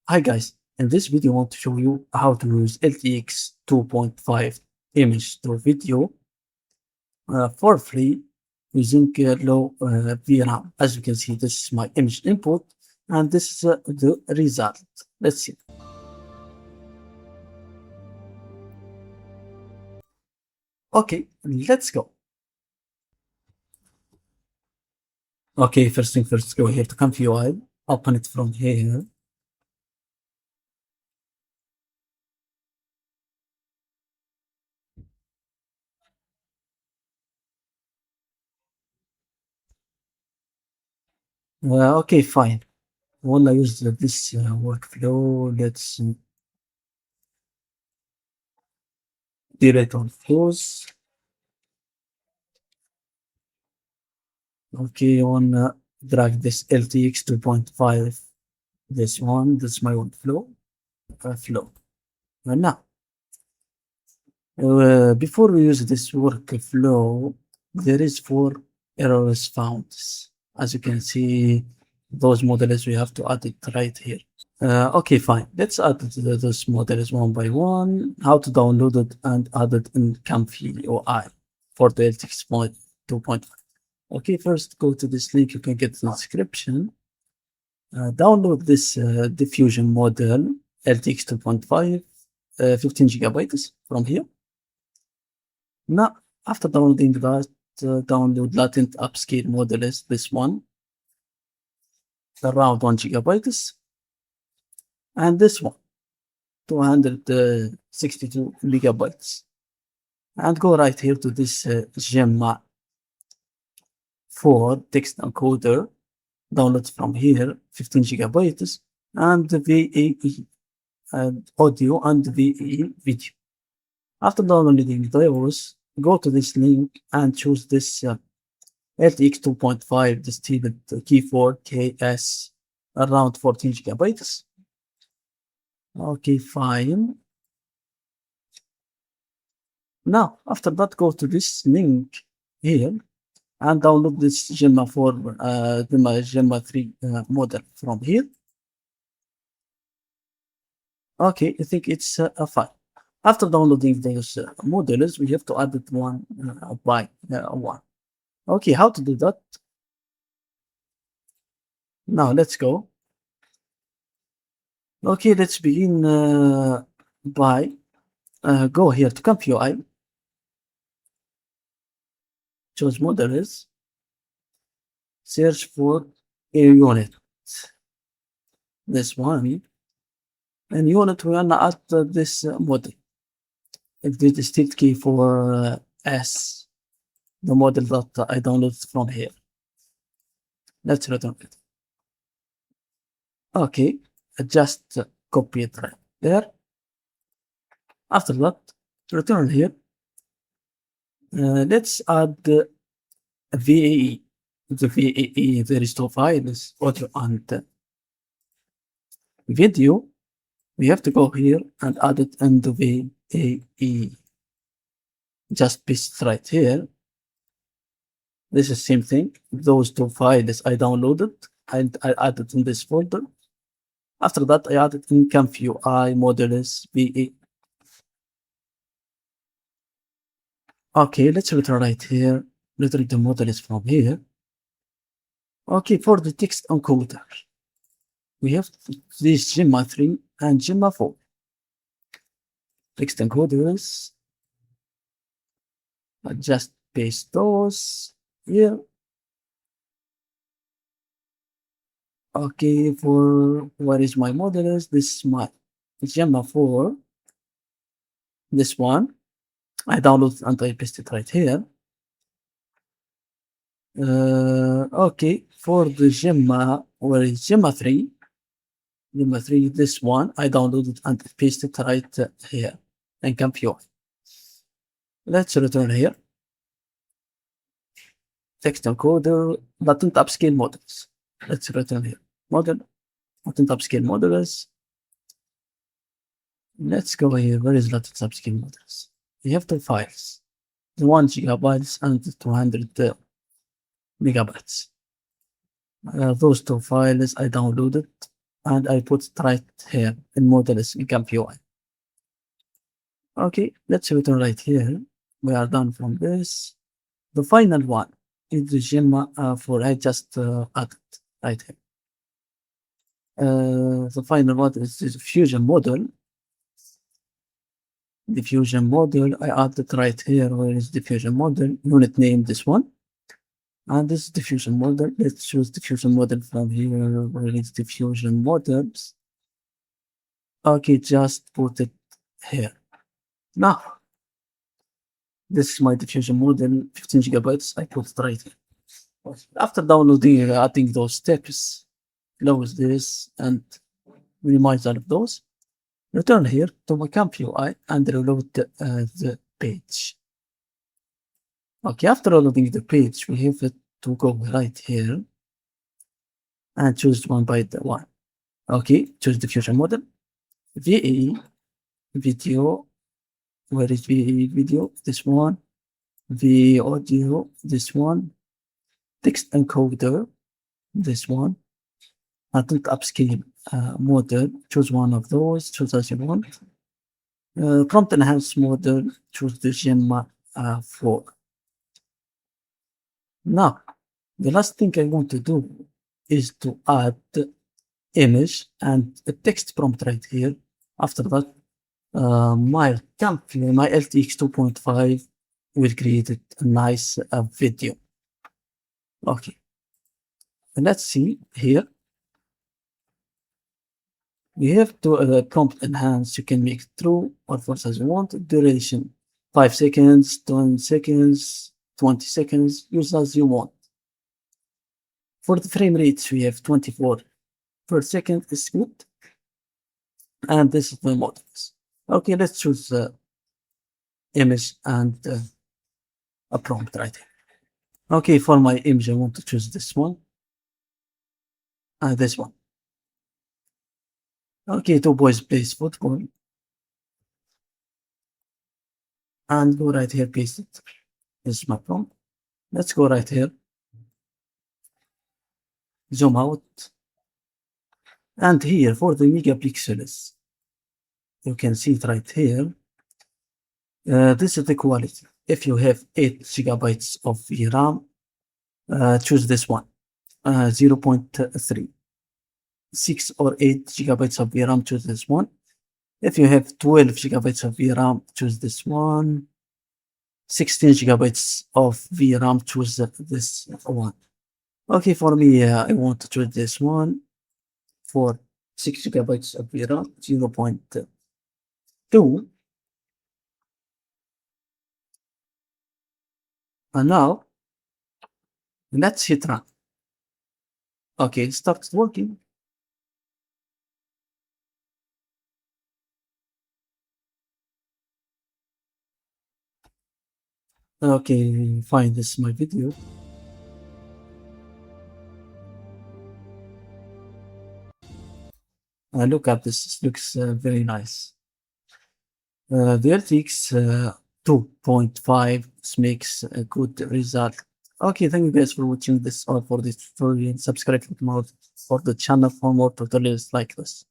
Hi guys, in this video I want to show you how to use LTX 2.5 image to video for free using low VRAM. As you can see, this is my image input and this is the result. Let's see. Okay, let's go. Okay, first thing first, go here to ComfyUI, open it from here. Okay, fine. When I use this workflow, let's delete on false. Okay, on drag this LTX 2.5, this one, this is my workflow, flow. And now, before we use this workflow, there is 4 errors found. As you can see, those models we have to add it right here. Okay, fine. Let's add those models one by one. How to download it and add it in ComfyUI for the LTX 2.5. Okay, first go to this link. You can get the description. Download this diffusion model LTX 2.5, 15 gigabytes from here. Now, after downloading that, download latent upscale models, this one, around 1 gigabytes, and this one, 262 megabytes. And go right here to this Gemma 4 text encoder, download from here, 15 gigabytes, and the VAE and audio and VAE video. After downloading those, go to this link and choose this LTX 2.5 distilled key4 KS around 14 gigabytes. Okay, fine. Now, after that, go to this link here and download this Gemma 4, the Gemma 3 model from here. Okay, I think it's a fine. After downloading those models, we have to add it one by one. Okay, how to do that? Now, let's go. Okay, let's begin by go here to ComfyUI, choose models, search for a unit. This one, and unit we wanna add this model. If this is state key for S, the model that I downloaded from here. Let's return it. Okay, just copy it right there. After that, return here. Let's add the VAE. The VAE, there is 2 files, audio and video. We have to go here and add it in the VAE. Just paste right here. This is the same thing. Those 2 files I downloaded and I added in this folder. After that, I added in ComfyUI models VAE. Okay, let's return right here. Return the models from here. Okay, for the text encoder, we have this Gemma 3 and Gemma 4. Text encoders. I just paste those here. Okay, for what is my models? This is my Gemma 4. This one. I download and I paste it right here. Okay, for the Gemma, where is Gemma 3? Gemma 3, this one, I downloaded and paste it right here in ComfyUI. Let's return here. Text encoder, latent upscale models. Let's return here. Model, latent upscale models. Let's go here. Where is latent upscale models? We have 2 files, the 1 gigabytes and the 200 megabytes. Those 2 files I downloaded and I put it right here in models in ComfyUI. Okay, let's return right here. We are done from this. The final one is the Gemma for I just added right here. The final one is the fusion model. The fusion model, I added right here. Where is the fusion model? Unit name, this one. And this is the fusion model. Let's choose the fusion model from here. Where is the fusion models? Okay, just put it here. Now, this is my diffusion model, 15 gigabytes. I put it right here. After downloading, adding those steps, close this and minimize all of those. Return here to my ComfyUI and reload the page. Okay, after loading the page, we have to go right here and choose one by the one. Okay, choose the fusion model, VAE, video. Where is VAE video? This one. VAE audio, this one. Text encoder, this one. Adult upscale model, choose one of those, choose as you want. Prompt enhanced model, choose the Gemma 4. Now, the last thing I want to do is to add image and a text prompt right here. After that, my LTX 2.5 will create a nice video. Okay, let's see here. We have to prompt enhance. You can make it true or false as you want. Duration 5 seconds, 10 seconds, 20 seconds. Use as you want. For the frame rates, we have 24 per second is good. And this is the models. Okay, let's choose image and a prompt right here. Okay, for my image, I want to choose this one and this one. Okay, two boys plays football. And go right here, paste it. This is my prompt. Let's go right here. Zoom out. And here for the megapixels, you can see it right here. This is the quality. If you have 8 gigabytes of VRAM, choose this one, 0.3. 6 or 8 gigabytes of VRAM, choose this one. If you have 12 gigabytes of VRAM, choose this one. 16 gigabytes of VRAM, choose this one. Okay, for me, I want to choose this one for 6 gigabytes of VRAM, 0.2. And now, let's hit run. Okay, it starts working. Okay, fine, this is my video. Look at this, it looks very nice. The LTX 2.5 makes a good result. Okay, thank you guys for watching this or for this tutorial. Subscribe for the channel for more tutorials like this.